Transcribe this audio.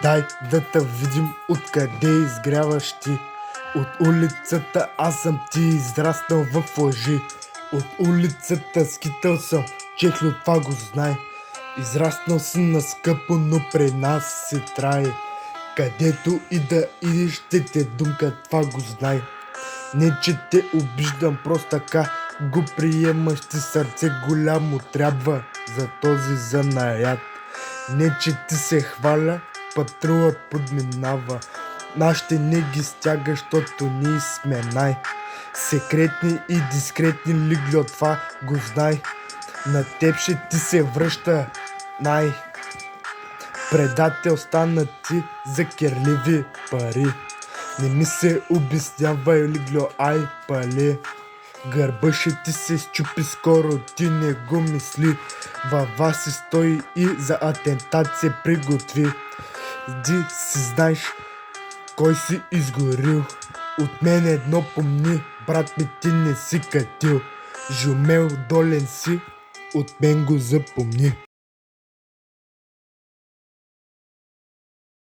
Дай да те видим откъде изгряваш ти. От улицата аз съм ти израснал в лъжи. От улицата скитал съм, чехлю това го знай. Израснал си на скъпо, но при нас си трае. Където и да идиш, ще те думка, това го знай. Не че те обиждам, просто така го приемаш, ти сърце голямо трябва за този занаят. Не че ти се хваля, патрулът подминава. Нашите не ги стяга, защото ние сме секретни и дискретни лигло, това го знай. На теб ще ти се връща предател стана ти за керливи пари. Не ми се обяснявай, лигло, ай пали. Гърба ще ти се счупи скоро, ти не го мисли. Във вас си стои и за атентат се приготви. Ти си знаеш кой си изгорил. От мен едно помни, брат ми, ти не си катил. Жумел долен си, от мен го запомни.